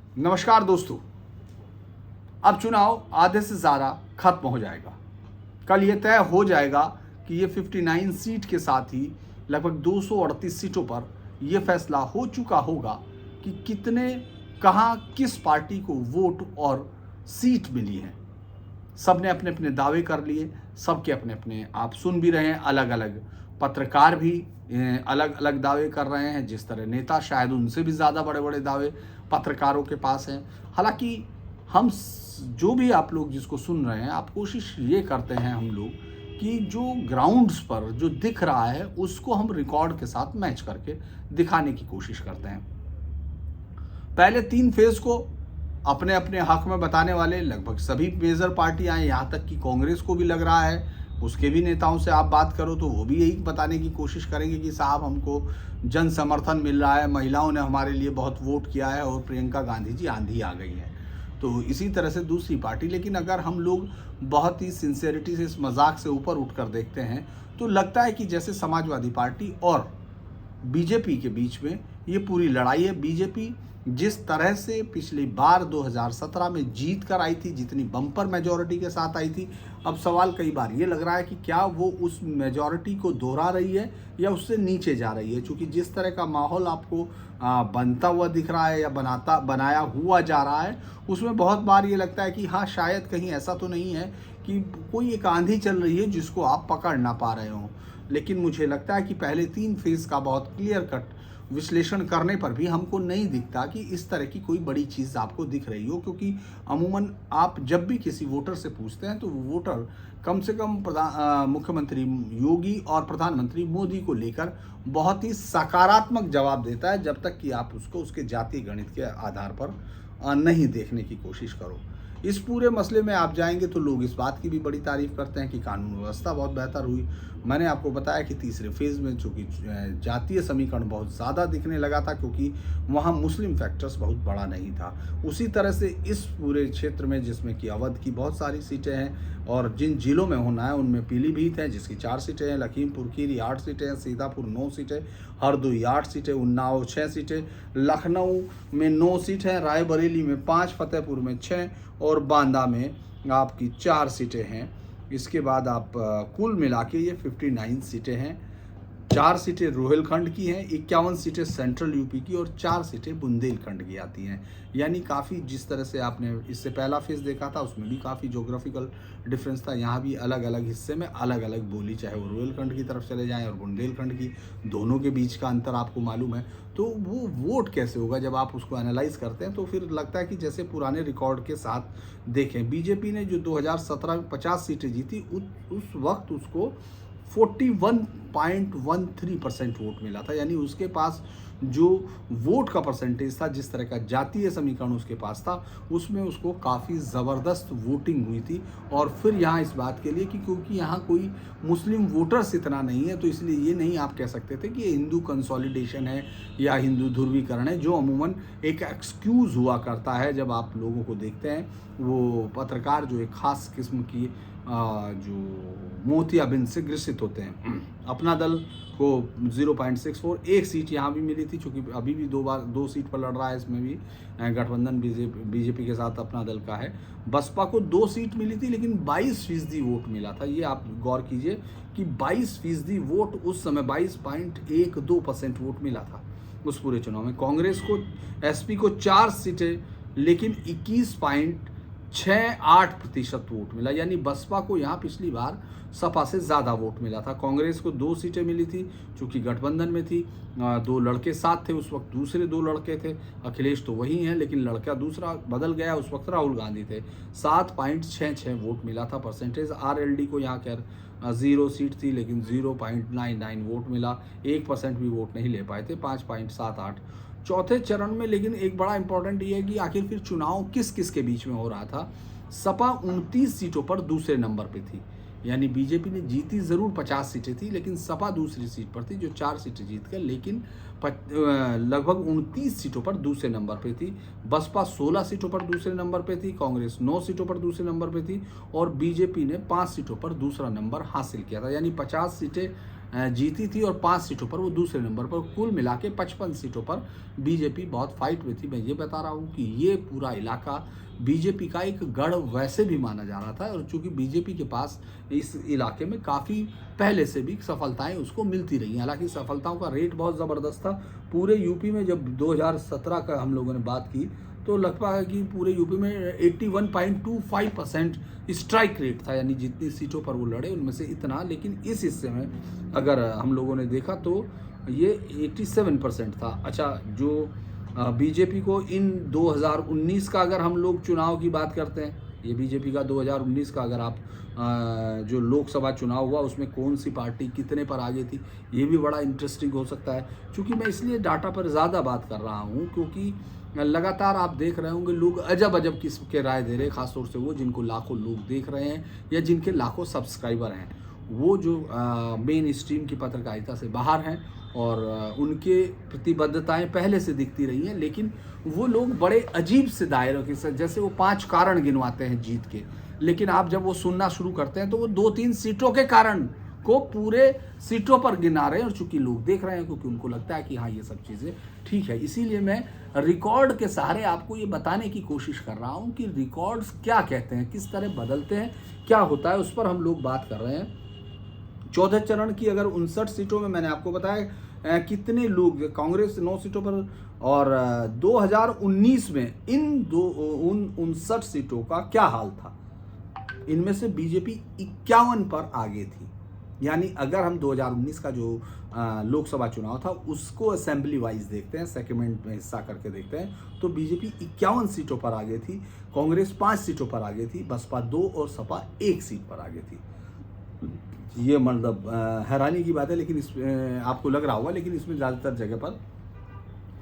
नमस्कार दोस्तों। अब चुनाव आधे से ज़्यादा खत्म हो जाएगा। कल ये तय हो जाएगा कि ये 59 सीट के साथ ही लगभग 238 सीटों पर यह फैसला हो चुका होगा कि कितने कहाँ किस पार्टी को वोट और सीट मिली है। सब ने अपने अपने दावे कर लिए, सबके अपने अपने आप सुन भी रहे हैं। अलग अलग पत्रकार भी अलग अलग दावे कर रहे हैं। जिस तरह नेता शायद उनसे भी ज़्यादा बड़े बड़े दावे पत्रकारों के पास हैं। हालांकि जो भी आप लोग जिसको सुन रहे हैं, आप कोशिश ये करते हैं हम लोग कि जो ग्राउंड्स पर जो दिख रहा है उसको हम रिकॉर्ड के साथ मैच करके दिखाने की कोशिश करते हैं। पहले 3 फेज को अपने अपने हक में बताने वाले लगभग सभी मेजर पार्टियां हैं। यहाँ तक कि कांग्रेस को भी लग रहा है, उसके भी नेताओं से आप बात करो तो वो भी यही बताने की कोशिश करेंगे कि साहब हमको जन समर्थन मिल रहा है, महिलाओं ने हमारे लिए बहुत वोट किया है और प्रियंका गांधी जी आंधी आ गई है। तो इसी तरह से दूसरी पार्टी। लेकिन अगर हम लोग बहुत ही सिंसियरिटी से इस मजाक से ऊपर उठकर देखते हैं तो लगता है कि जैसे समाजवादी पार्टी और बीजेपी के बीच में ये पूरी लड़ाई है। बीजेपी जिस तरह से पिछली बार 2017 में जीत कर आई थी, जितनी बम्पर मेजॉरिटी के साथ आई थी, अब सवाल कई बार ये लग रहा है कि क्या वो उस मेजॉरिटी को दोहरा रही है या उससे नीचे जा रही है। क्योंकि जिस तरह का माहौल आपको बनता हुआ दिख रहा है या बनाया हुआ जा रहा है, उसमें बहुत बार ये लगता है कि हाँ, शायद कहीं ऐसा तो नहीं है कि कोई एक आंधी चल रही है जिसको आप पकड़ ना पा रहे हो। लेकिन मुझे लगता है कि पहले 3 फेज का बहुत क्लियर कट विश्लेषण करने पर भी हमको नहीं दिखता कि इस तरह की कोई बड़ी चीज़ आपको दिख रही हो। क्योंकि अमूमन आप जब भी किसी वोटर से पूछते हैं तो वो वोटर कम से कम मुख्यमंत्री योगी और प्रधानमंत्री मोदी को लेकर बहुत ही सकारात्मक जवाब देता है, जब तक कि आप उसको उसके जातीय गणित के आधार पर नहीं देखने की कोशिश करो। इस पूरे मसले में आप जाएंगे तो लोग इस बात की भी बड़ी तारीफ करते हैं कि कानून व्यवस्था बहुत बेहतर हुई। मैंने आपको बताया कि तीसरे फेज़ में चूँकि जातीय समीकरण बहुत ज़्यादा दिखने लगा था, क्योंकि वहाँ मुस्लिम फैक्टर्स बहुत बड़ा नहीं था। उसी तरह से इस पूरे क्षेत्र में, जिसमें कि अवध की बहुत सारी सीटें हैं और जिन जिलों में होना है उनमें पीलीभीत है जिसकी 4 सीटें हैं, लखीमपुर खीरी 8 सीटें हैं, सीतापुर 9 सीटें, हरदोई 8 सीटें, उन्नाव 6 सीटें, लखनऊ में 9 सीट हैं, रायबरेली में 5, फतेहपुर में 6 और बांदा में आपकी 4 सीटें हैं। इसके बाद आप कुल मिला के ये 59 सीटें हैं। 4 सीटें रोहिलखंड की हैं, 51 सीटें सेंट्रल यूपी की और 4 सीटें बुंदेलखंड की आती हैं। यानी काफ़ी, जिस तरह से आपने इससे पहला फेज़ देखा था उसमें भी काफ़ी ज्योग्राफिकल डिफरेंस था। यहाँ भी अलग अलग हिस्से में अलग अलग बोली, चाहे वो रोहिलखंड की तरफ चले जाएँ और बुंदेलखंड की, दोनों के बीच का अंतर आपको मालूम है। तो वो वोट कैसे होगा जब आप उसको एनालाइज करते हैं तो फिर लगता है कि जैसे पुराने रिकॉर्ड के साथ देखें। बीजेपी ने जो 2017 में 50 सीटें जीती, उस वक्त उसको 41.13% वोट मिला था। यानी उसके पास जो वोट का परसेंटेज था, जिस तरह का जातीय समीकरण उसके पास था, उसमें उसको काफ़ी ज़बरदस्त वोटिंग हुई थी। और फिर यहाँ इस बात के लिए कि क्योंकि यहाँ कोई मुस्लिम वोटर्स इतना नहीं है, तो इसलिए ये नहीं आप कह सकते थे कि ये हिंदू कंसोलिडेशन है या हिंदू ध्रुवीकरण है, जो अमूमन एक एक्सक्यूज़ हुआ करता है जब आप लोगों को देखते हैं। वो पत्रकार जो एक ख़ास किस्म की जो मोतियाबिंद से ग्रसित होते हैं। अपना दल को 0.64, एक सीट यहाँ भी मिली थी, चूँकि अभी भी 2 सीट पर लड़ रहा है। इसमें भी गठबंधन बीजेपी के साथ अपना दल का है। बसपा को 2 सीट मिली थी लेकिन 22% वोट मिला था। ये आप गौर कीजिए कि 22% वोट उस समय 22.12% वोट मिला था उस पूरे चुनाव में। कांग्रेस को, एसपी को 4 सीटें लेकिन 21.68% वोट मिला। यानी बसपा को यहाँ पिछली बार सपा से ज़्यादा वोट मिला था। कांग्रेस को 2 सीटें मिली थी, चूँकि गठबंधन में थी। 2 लड़के साथ थे उस वक्त, दूसरे 2 लड़के थे। अखिलेश तो वही हैं लेकिन लड़का दूसरा बदल गया, उस वक्त राहुल गांधी थे। 7.66 वोट मिला था परसेंटेज। आरएलडी को यहाँ खैर 0 सीट थी लेकिन 0.99 वोट मिला। 1% भी वोट नहीं ले पाए थे, 5.78 चौथे चरण में। लेकिन एक बड़ा इंपॉर्टेंट ये है कि आखिर फिर चुनाव किस किस के बीच में हो रहा था। सपा 29 सीटों पर दूसरे नंबर पे थी। यानी बीजेपी ने जीती ज़रूर 50 सीटें थी, लेकिन सपा दूसरी सीट पर थी जो 4 सीटें जीत कर, लेकिन लगभग 29 सीटों पर दूसरे नंबर पे थी। बसपा 16 सीटों पर दूसरे नंबर पे थी, कांग्रेस 9 सीटों पर दूसरे नंबर पे थी और बीजेपी ने 5 सीटों पर दूसरा नंबर हासिल किया था। यानी 50 सीटें जीती थी और 5 सीटों पर वो दूसरे नंबर पर, कुल मिला के 55 सीटों पर बीजेपी बहुत फाइट में थी। मैं ये बता रहा हूँ कि ये पूरा इलाका बीजेपी का एक गढ़ वैसे भी माना जा रहा था, और चूंकि बीजेपी के पास इस इलाके में काफ़ी पहले से भी सफलताएं उसको मिलती रही। हालांकि सफलताओं का रेट बहुत ज़बरदस्त था। पूरे यूपी में जब 2017 का हम लोगों ने बात की तो लगता है कि पूरे यूपी में 81.25% स्ट्राइक रेट था, यानी जितनी सीटों पर वो लड़े उनमें से इतना। लेकिन इस हिस्से में अगर हम लोगों ने देखा तो ये 87% था। अच्छा, जो बीजेपी को इन 2019 का अगर हम लोग चुनाव की बात करते हैं, ये बीजेपी का 2019 का अगर आप जो लोकसभा चुनाव हुआ उसमें कौन सी पार्टी कितने पर आगे थी, ये भी बड़ा इंटरेस्टिंग हो सकता है। क्योंकि मैं इसलिए डाटा पर ज़्यादा बात कर रहा हूँ क्योंकि लगातार आप देख रहे होंगे लोग अजब अजब किस्म के राय दे रहे हैं, खासतौर से वो जिनको लाखों लोग देख रहे हैं या जिनके लाखों सब्सक्राइबर हैं। वो जो मेन स्ट्रीम की पत्रकारिता से बाहर हैं और उनके प्रतिबद्धताएं पहले से दिखती रही हैं, लेकिन वो लोग बड़े अजीब से दायरों के साथ, जैसे वो 5 कारण गिनवाते हैं जीत के, लेकिन आप जब वो सुनना शुरू करते हैं तो वो 2-3 सीटों के कारण को पूरे सीटों पर गिना रहे हैं। और चूंकि लोग देख रहे हैं क्योंकि उनको लगता है कि हाँ ये सब चीज़ें ठीक है, इसीलिए मैं रिकॉर्ड के सहारे आपको ये बताने की कोशिश कर रहा हूँ कि रिकॉर्ड्स क्या कहते हैं, किस तरह बदलते हैं, क्या होता है, उस पर हम लोग बात कर रहे हैं। 14 चरण की अगर 59 सीटों में मैंने आपको बताया कितने लोग, कांग्रेस 9 सीटों पर, और 2019 में इन 59 सीटों का क्या हाल था। इनमें से बीजेपी 51 पर आगे थी। यानी अगर हम 2019 का जो लोकसभा चुनाव था उसको असेंबली वाइज देखते हैं, सेगमेंट में हिस्सा करके देखते हैं, तो बीजेपी 51 सीटों पर आगे थी, कांग्रेस 5 सीटों पर आगे थी, बसपा 2 और सपा 1 सीट पर आगे थी। ये मतलब हैरानी की बात है, लेकिन इस आपको लग रहा होगा, लेकिन इसमें ज़्यादातर जगह पर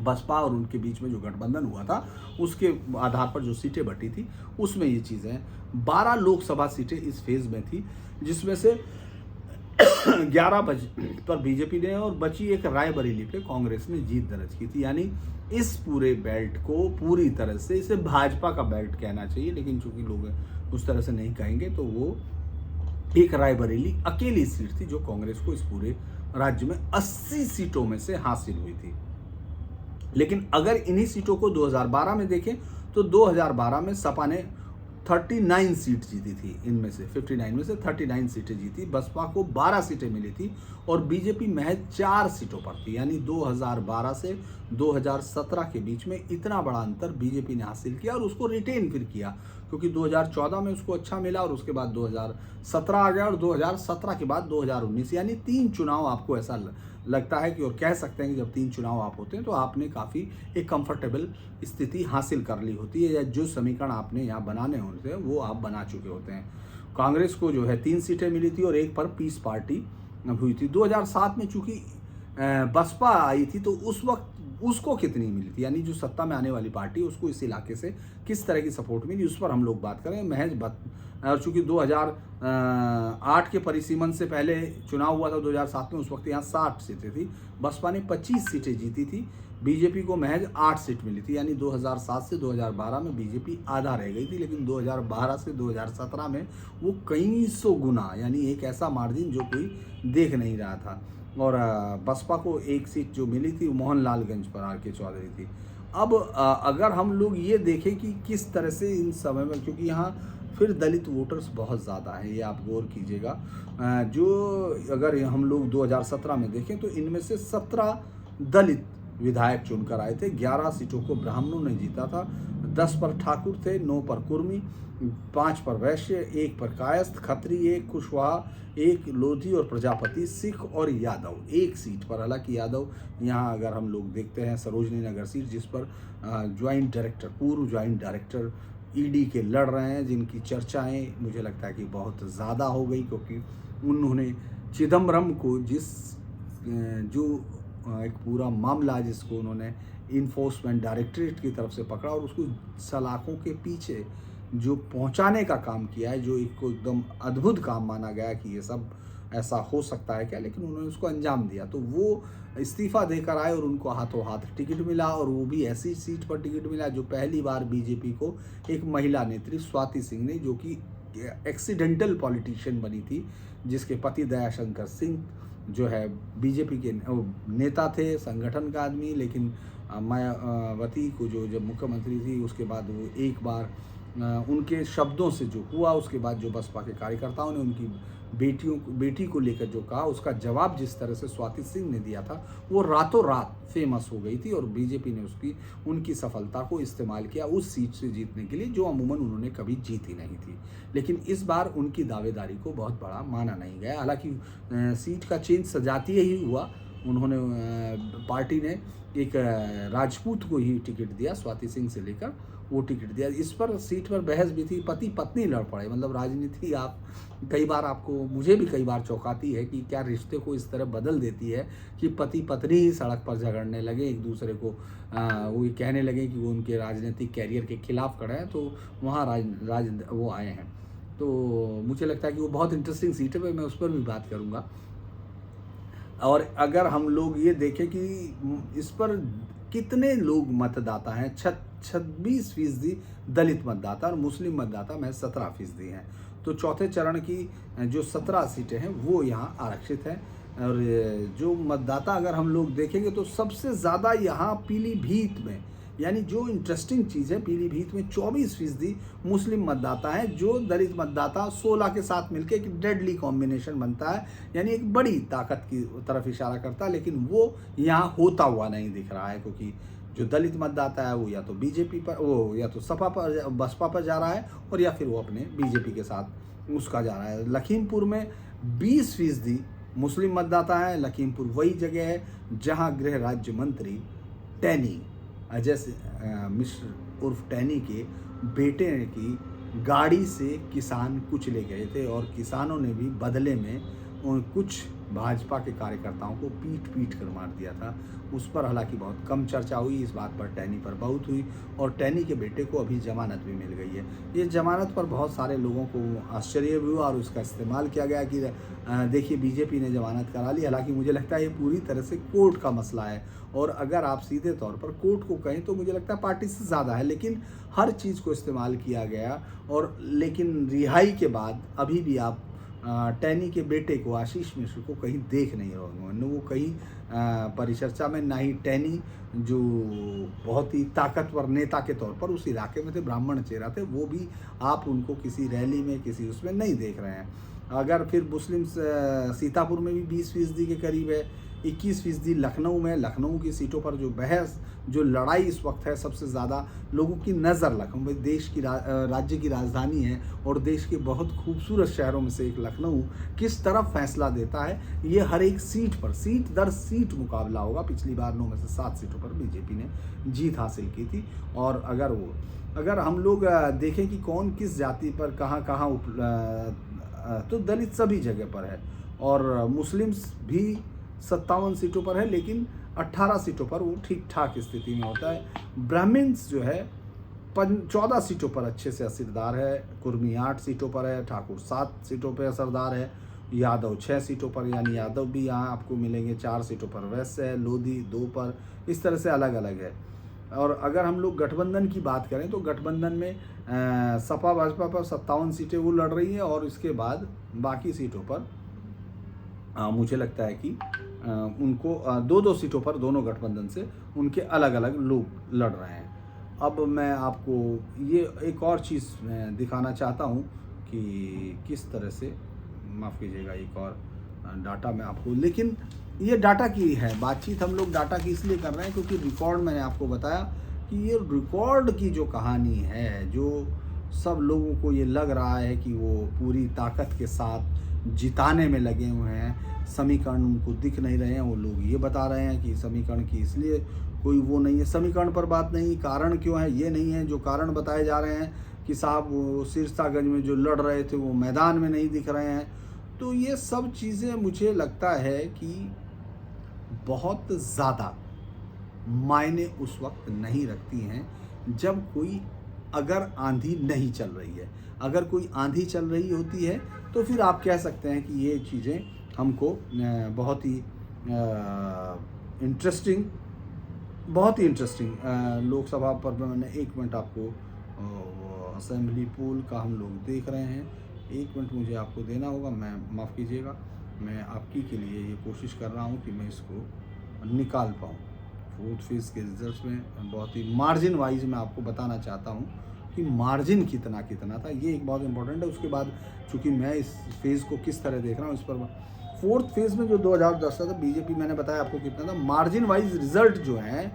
बसपा और उनके बीच में जो गठबंधन हुआ था उसके आधार पर जो सीटें बटी थी उसमें ये चीज़ें हैं। 12 लोकसभा सीटें इस फेज में थी, जिसमें से 11 पर बीजेपी ने और बची एक रायबरेली पे कांग्रेस ने जीत दर्ज की थी। यानी इस पूरे बेल्ट को पूरी तरह से इसे भाजपा का बेल्ट कहना चाहिए, लेकिन चूंकि लोग उस तरह से नहीं कहेंगे तो वो एक रायबरेली अकेली सीट थी जो कांग्रेस को इस पूरे राज्य में 80 सीटों में से हासिल हुई थी। लेकिन अगर इन्हीं सीटों को 2012 में देखें तो 2012 में सपा ने 39 सीट जीती थी, इनमें से 59 में से 39 सीटें जीती, बसपा को 12 सीटें मिली थी और बीजेपी महज 4 सीटों पर थी। यानी 2012 से 2017 के बीच में इतना बड़ा अंतर बीजेपी ने हासिल किया और उसको रिटेन फिर किया, क्योंकि 2014 में उसको अच्छा मिला और उसके बाद 2017 आ गया और 2017 के बाद 2019, यानी 3 चुनाव आपको ऐसा लगता है कि, और कह सकते हैं कि जब 3 चुनाव आप होते हैं तो आपने काफ़ी एक कंफर्टेबल स्थिति हासिल कर ली होती है, या जो समीकरण आपने यहाँ बनाने होते हैं वो आप बना चुके होते हैं। कांग्रेस को जो है 3 सीटें मिली थी और 1 पर पीस पार्टी हुई थी। 2007 में चूंकि बसपा आई थी तो उस वक्त उसको कितनी मिली थी, यानी जो सत्ता में आने वाली पार्टी उसको इस इलाके से किस तरह की सपोर्ट मिली, उस पर हम लोग बात करें। महज और चूंकि 2008 के परिसीमन से पहले चुनाव हुआ था 2007 में, उस वक्त यहाँ 60 सीटें थी, बसपा ने 25 सीटें जीती थी, बीजेपी को महज 8 सीट मिली थी। यानी 2007 से 2012 में बीजेपी आधा रह गई थी, लेकिन 2012 से 2017 में वो कई सौ गुना, यानी एक ऐसा मार्जिन जो कोई देख नहीं रहा था। और बसपा को 1 सीट जो मिली थी मोहनलालगंज पर आर के चौधरी थी। अब अगर हम लोग ये देखें कि किस तरह से इन समय में, क्योंकि यहाँ फिर दलित वोटर्स बहुत ज़्यादा हैं, ये आप गौर कीजिएगा। जो अगर हम लोग 2017 में देखें तो इनमें से 17 दलित विधायक चुनकर आए थे, 11 सीटों को ब्राह्मणों ने जीता था, 10 पर ठाकुर थे, 9 पर कुर्मी, 5 पर वैश्य, 1 पर कायस्थ, खत्री 1, कुशवाहा 1, लोधी और प्रजापति, सिख और यादव 1 सीट पर। हालांकि यादव यहाँ अगर हम लोग देखते हैं सरोजनी नगर सीट, जिस पर ज्वाइंट डायरेक्टर, पूर्व ज्वाइंट डायरेक्टर ईडी के लड़ रहे हैं, जिनकी चर्चाएं मुझे लगता है कि बहुत ज़्यादा हो गई, क्योंकि उन्होंने चिदम्बरम को जो एक पूरा मामला जिसको उन्होंने इन्फोर्समेंट डायरेक्टरेट की तरफ से पकड़ा और उसको सलाखों के पीछे जो पहुंचाने का काम किया है, जो एक को एकदम अद्भुत काम माना गया कि ये सब ऐसा हो सकता है क्या, लेकिन उन्होंने उसको अंजाम दिया। तो वो इस्तीफा देकर आए और उनको हाथों हाथ टिकट मिला, और वो भी ऐसी सीट पर टिकट मिला जो पहली बार बीजेपी को एक महिला नेत्री स्वाति सिंह ने, जो कि एक्सीडेंटल पॉलिटिशियन बनी थी, जिसके पति दयाशंकर सिंह जो है बीजेपी के नेता थे, संगठन का आदमी, लेकिन मायावती को जो जब मुख्यमंत्री थी उसके बाद वो एक बार उनके शब्दों से जो हुआ, उसके बाद जो बसपा के कार्यकर्ताओं ने उनकी बेटी को लेकर जो कहा, उसका जवाब जिस तरह से स्वाति सिंह ने दिया था, वो रातों रात फेमस हो गई थी और बीजेपी ने उनकी सफलता को इस्तेमाल किया उस सीट से जीतने के लिए, जो अमूमन उन्होंने कभी जीती नहीं थी। लेकिन इस बार उनकी दावेदारी को बहुत बड़ा माना नहीं गया। हालांकि सीट का चेंज सजातीय ही हुआ, उन्होंने पार्टी ने एक राजपूत को ही टिकट दिया, स्वाति सिंह से लेकर वो टिकट दिया। इस पर सीट पर बहस भी थी, पति पत्नी लड़ पड़े। मतलब राजनीति आप कई बार, आपको मुझे भी कई बार चौंकाती है कि क्या रिश्ते को इस तरह बदल देती है कि पति पत्नी ही सड़क पर झगड़ने लगे, एक दूसरे को वो ये कहने लगे कि वो उनके राजनीतिक कैरियर के खिलाफ खड़े हैं, तो वहाँ वो आए हैं। तो मुझे लगता है कि वो बहुत इंटरेस्टिंग सीट है, मैं उस पर भी बात करूँगा। और अगर हम लोग ये देखें कि इस पर कितने लोग मतदाता हैं, 26% दलित मतदाता और मुस्लिम मतदाता में 17% हैं। तो चौथे चरण की जो 17 सीटें हैं वो यहाँ आरक्षित हैं। और जो मतदाता अगर हम लोग देखेंगे तो सबसे ज़्यादा यहाँ पीलीभीत में, यानी जो इंटरेस्टिंग चीज़ है, पीलीभीत में 24% मुस्लिम मतदाता हैं, जो दलित मतदाता 16 के साथ मिलकर एक डेडली कॉम्बिनेशन बनता है, यानी एक बड़ी ताकत की तरफ इशारा करता है। लेकिन वो यहाँ होता हुआ नहीं दिख रहा है, क्योंकि जो दलित मतदाता है वो या तो बीजेपी पर, वो या तो सपा पर, बसपा पर जा रहा है, और या फिर वो अपने बीजेपी के साथ उसका जा रहा है। लखीमपुर में 20% मुस्लिम मतदाता हैं। लखीमपुर वही जगह है जहाँ गृह राज्य मंत्री टैनी, अजय मिश्र उर्फ टैनी के बेटे की गाड़ी से किसान कुचले गए थे, और किसानों ने भी बदले में कुछ भाजपा के कार्यकर्ताओं को पीट कर मार दिया था। उस पर हालांकि बहुत कम चर्चा हुई, इस बात पर टैनी पर बहुत हुई, और टैनी के बेटे को अभी जमानत भी मिल गई है। ये जमानत पर बहुत सारे लोगों को आश्चर्य भी हुआ और उसका इस्तेमाल किया गया कि देखिए बीजेपी ने जमानत करा ली। हालांकि मुझे लगता है ये पूरी तरह से कोर्ट का मसला है, और अगर आप सीधे तौर पर कोर्ट को कहें तो मुझे लगता है पार्टी से ज़्यादा है, लेकिन हर चीज़ को इस्तेमाल किया गया। और लेकिन रिहाई के बाद अभी भी आप टैनी के बेटे को, आशीष मिश्र को, कहीं देख नहीं होंगे, वो कहीं परिचर्चा में, ना ही टैनी जो बहुत ही ताकतवर नेता के तौर पर उस इलाके में थे, ब्राह्मण चेहरा थे, वो भी आप उनको किसी रैली में, किसी उसमें नहीं देख रहे हैं। अगर फिर मुस्लिम सीतापुर में भी 20% के करीब है, 21% लखनऊ में। लखनऊ की सीटों पर जो बहस, जो लड़ाई इस वक्त है, सबसे ज़्यादा लोगों की नज़र लखनऊ में, देश की राज्य की राजधानी है और देश के बहुत खूबसूरत शहरों में से एक लखनऊ किस तरफ फैसला देता है, ये हर एक सीट पर सीट दर सीट मुकाबला होगा। पिछली बार 9 में से 7 सीटों पर बीजेपी ने जीत हासिल की थी। और अगर हम लोग देखें कि कौन किस जाति पर कहाँ तो दलित सभी जगह पर है, और मुस्लिम्स भी 57 सीटों पर है, लेकिन 18 सीटों पर वो ठीक ठाक स्थिति में होता है। ब्राह्मण्स जो है 14 सीटों पर अच्छे से असरदार है, कुर्मी 8 सीटों पर है, ठाकुर 7 सीटों पर असरदार है, यादव 6 सीटों पर, यानी यादव भी यहाँ आपको मिलेंगे 4 सीटों पर, वैश्य है, लोधी 2 पर, इस तरह से अलग अलग है। और अगर हम लोग गठबंधन की बात करें तो गठबंधन में सपा भाजपा पर 57 सीटें वो लड़ रही हैं, और इसके बाद बाकी सीटों पर मुझे लगता है कि उनको 2-2 सीटों पर दोनों गठबंधन से उनके अलग अलग लोग लड़ रहे हैं। अब मैं आपको ये एक और चीज़ मैं दिखाना चाहता हूँ कि किस तरह से, माफ़ कीजिएगा, एक और डाटा मैं आपको, लेकिन ये डाटा की है बातचीत, हम लोग डाटा की इसलिए कर रहे हैं क्योंकि रिकॉर्ड, मैंने आपको बताया कि ये रिकॉर्ड की जो कहानी है, जो सब लोगों को ये लग रहा है कि वो पूरी ताकत के साथ जिताने में लगे हुए हैं, समीकरण उनको दिख नहीं रहे हैं, वो लोग ये बता रहे हैं कि समीकरण की इसलिए कोई वो नहीं है, समीकरण पर बात नहीं, कारण क्यों है ये नहीं है। जो कारण बताए जा रहे हैं कि साहब वो सिरसागंज में जो लड़ रहे थे वो मैदान में नहीं दिख रहे हैं, तो ये सब चीज़ें मुझे लगता है कि बहुत ज़्यादा मायने उस वक्त नहीं रखती हैं जब कोई, अगर आंधी नहीं चल रही है। अगर कोई आंधी चल रही होती है तो फिर आप कह सकते हैं कि ये चीज़ें हमको बहुत ही इंटरेस्टिंग लोकसभा पर मैंने 1 मिनट आपको, असेंबली पोल का हम लोग देख रहे हैं, 1 मिनट मुझे आपको देना होगा, मैं माफ़ कीजिएगा, मैं आपकी के लिए ये कोशिश कर रहा हूँ कि मैं इसको निकाल पाऊँ। फोर्थ फेज़ के रिजल्ट्स में बहुत ही मार्जिन वाइज मैं आपको बताना चाहता हूँ कि मार्जिन कितना कितना था, ये एक बहुत इंपॉर्टेंट है। उसके बाद चूँकि मैं इस फेज़ को किस तरह देख रहा हूँ इस पर, फोर्थ फेज़ में जो 2010 था बीजेपी, मैंने बताया आपको कितना था। मार्जिन वाइज रिजल्ट जो हैं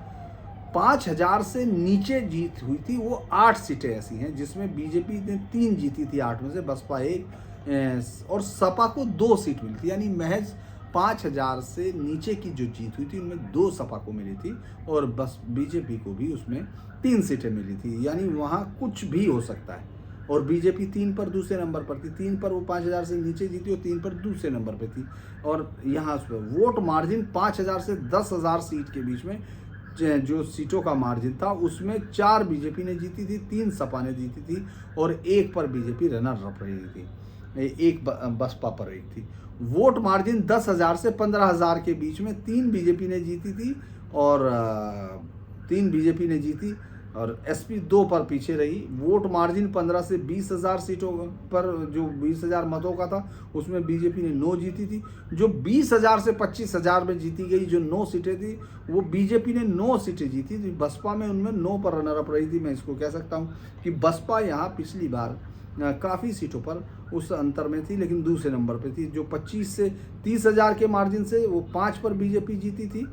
5000 से नीचे जीत हुई थी, वो 8 सीटें ऐसी हैं जिसमें बीजेपी ने 3 जीती थी, 8 में से बसपा 1 और सपा को 2 सीट मिली थी। यानी महज 5000 से नीचे की जो जीत हुई थी उनमें 2 सपा को मिली थी और बस बीजेपी को भी उसमें 3 सीटें मिली थी। यानी वहाँ कुछ भी हो सकता है। और बीजेपी 3 पर दूसरे नंबर पर थी, 3 पर वो 5000 से नीचे जीती और 3 पर दूसरे नंबर पर थी। और यहाँ वोट मार्जिन 5000 से 10,000 सीट के बीच में जो सीटों का मार्जिन था उसमें 4 बीजेपी ने जीती थी, 3 सपा ने जीती थी और 1 पर बीजेपी रनर अप रही थी, 1 बसपा पर 1 थी। वोट मार्जिन 10,000 से 15,000 के बीच में 3 बीजेपी ने जीती थी और 3 बीजेपी ने जीती और एसपी 2 पर पीछे रही। वोट मार्जिन 15 से 20,000 सीटों पर, जो 20,000 मतों का था उसमें बीजेपी ने 9 जीती थी। जो 20,000 से 25,000 में जीती गई जो 9 सीटें थी वो बीजेपी ने 9 सीटें जीती थी। बसपा में उनमें 9 पर रनर अप रही थी। मैं इसको कह सकता हूँ कि बसपा यहाँ पिछली बार काफ़ी सीटों पर उस अंतर में थी, लेकिन दूसरे नंबर पे थी। जो 25 से 30,000 के मार्जिन से वो 5 पर बीजेपी जीती थी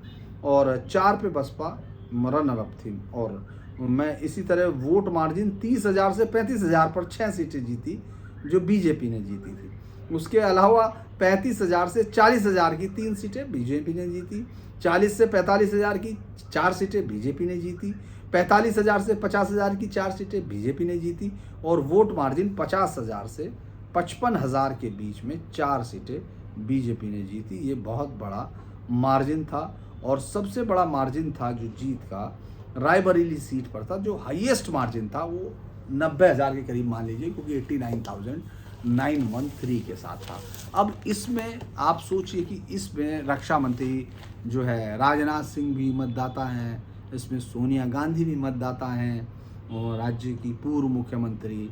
और 4 पे बसपा रनर अप थी। और मैं इसी तरह वोट मार्जिन 30,000 से 35,000 पर 6 सीटें जीती जो बीजेपी ने जीती थी। उसके अलावा 35,000 से 40,000 की 3 सीटें बीजेपी ने जीती, 40 से 45,000 की 4 सीटें बीजेपी ने जीती, 45,000 से 50,000 की 4 सीटें बीजेपी ने जीती और वोट मार्जिन 50,000 से 55,000 के बीच में 4 सीटें बीजेपी ने जीती। ये बहुत बड़ा मार्जिन था और सबसे बड़ा मार्जिन था जो जीत का रायबरेली सीट पर था। जो हाईएस्ट मार्जिन था वो 90,000 के करीब मान लीजिए, क्योंकि 89,913 के साथ था। अब इसमें आप सोचिए कि इसमें रक्षा मंत्री जो है राजनाथ सिंह भी मतदाता हैं, इसमें सोनिया गांधी भी मतदाता हैं और राज्य की पूर्व मुख्यमंत्री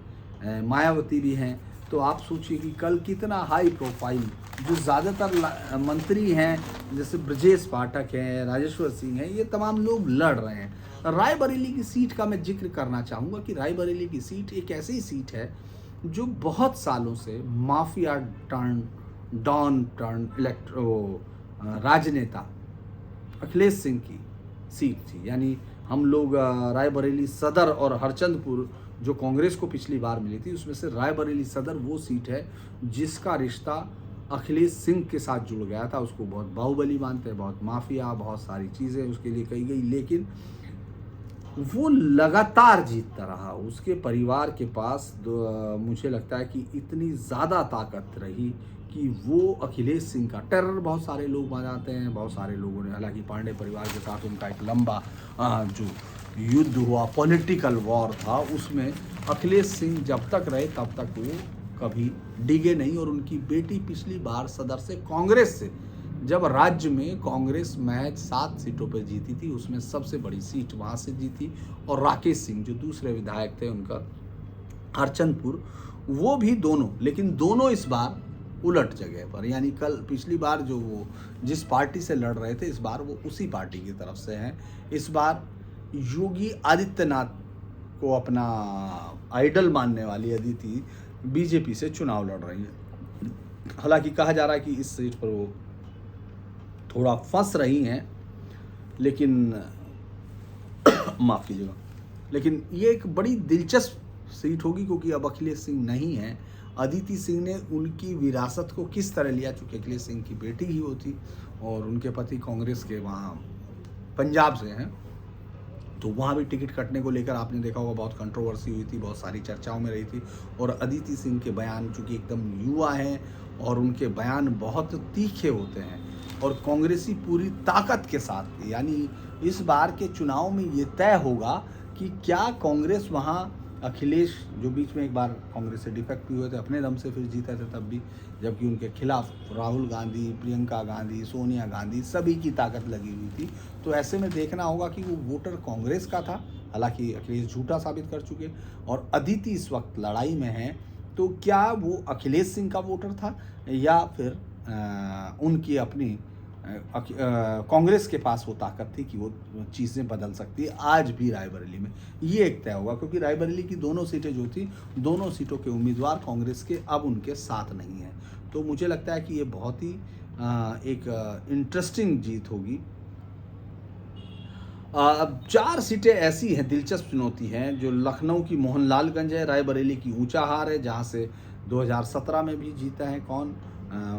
मायावती भी हैं। तो आप सोचिए कि कल कितना हाई प्रोफाइल जो ज़्यादातर मंत्री हैं, जैसे ब्रजेश पाठक हैं, राजेश्वर सिंह हैं, ये तमाम लोग लड़ रहे हैं। रायबरेली की सीट का मैं जिक्र करना चाहूँगा कि रायबरेली की सीट एक ऐसी सीट है जो बहुत सालों से माफिया टर्न, डॉन टर्न राजनेता अखिलेश सिंह की सीट थी। यानी हम लोग रायबरेली सदर और हरचंदपुर जो कांग्रेस को पिछली बार मिली थी उसमें से रायबरेली सदर वो सीट है जिसका रिश्ता अखिलेश सिंह के साथ जुड़ गया था। उसको बहुत बाहुबली मानते हैं, बहुत माफिया, बहुत सारी चीज़ें उसके लिए कही गई, लेकिन वो लगातार जीतता रहा। उसके परिवार के पास मुझे लगता है कि इतनी ज़्यादा ताकत रही कि वो अखिलेश सिंह का टेरर बहुत सारे लोग बनाते हैं। बहुत सारे लोगों ने, हालांकि पांडे परिवार के साथ उनका एक लंबा जो युद्ध हुआ, पॉलिटिकल वॉर था, उसमें अखिलेश सिंह जब तक रहे तब तक वो कभी डिगे नहीं। और उनकी बेटी पिछली बार सदर से कांग्रेस से, जब राज्य में कांग्रेस महज 7 सीटों पर जीती थी, उसमें सबसे बड़ी सीट वहाँ से जीती। और राकेश सिंह जो दूसरे विधायक थे उनका हरचंदपुर, वो भी दोनों, लेकिन दोनों इस बार उलट जगह पर। यानी कल पिछली बार जो वो जिस पार्टी से लड़ रहे थे, इस बार वो उसी पार्टी की तरफ से हैं। इस बार योगी आदित्यनाथ को अपना आइडल मानने वाली अदिति बीजेपी से चुनाव लड़ रही है। हालांकि कहा जा रहा है कि इस सीट पर वो थोड़ा फंस रही हैं, लेकिन माफ़ कीजिएगा, लेकिन ये एक बड़ी दिलचस्प सीट होगी क्योंकि अब अखिलेश सिंह नहीं है। अदिति सिंह ने उनकी विरासत को किस तरह लिया, चूँकि अखिलेश सिंह की बेटी ही वो थी और उनके पति कांग्रेस के वहाँ पंजाब से हैं, तो वहाँ भी टिकट कटने को लेकर आपने देखा होगा बहुत कंट्रोवर्सी हुई थी, बहुत सारी चर्चाओं में रही थी। और अदिति सिंह के बयान चूँकि एकदम युवा हैं और उनके बयान बहुत तीखे होते हैं और कांग्रेसी पूरी ताकत के साथ, यानी इस बार के चुनाव में ये तय होगा कि क्या कांग्रेस वहाँ अखिलेश, जो बीच में एक बार कांग्रेस से डिफेक्ट भी हुए थे, अपने दम से फिर जीते थे तब भी, जबकि उनके खिलाफ राहुल गांधी, प्रियंका गांधी, सोनिया गांधी सभी की ताकत लगी हुई थी। तो ऐसे में देखना होगा कि वो वोटर कांग्रेस का था, हालांकि अखिलेश झूठा साबित कर चुके, और अदिति इस वक्त लड़ाई में है, तो क्या वो अखिलेश सिंह का वोटर था या फिर उनकी अपनी कांग्रेस के पास वो ताकत थी कि वो चीज़ें बदल सकती है। आज भी रायबरेली में ये एक तय होगा, क्योंकि रायबरेली की दोनों सीटें जो थी, दोनों सीटों के उम्मीदवार कांग्रेस के अब उनके साथ नहीं हैं। तो मुझे लगता है कि ये बहुत ही एक इंटरेस्टिंग जीत होगी। अब 4 सीटें ऐसी हैं, दिलचस्प चुनौती हैं, जो लखनऊ की मोहनलालगंज है, रायबरेली की ऊंचाहार है, जहां से 2017 में भी जीता है कौन,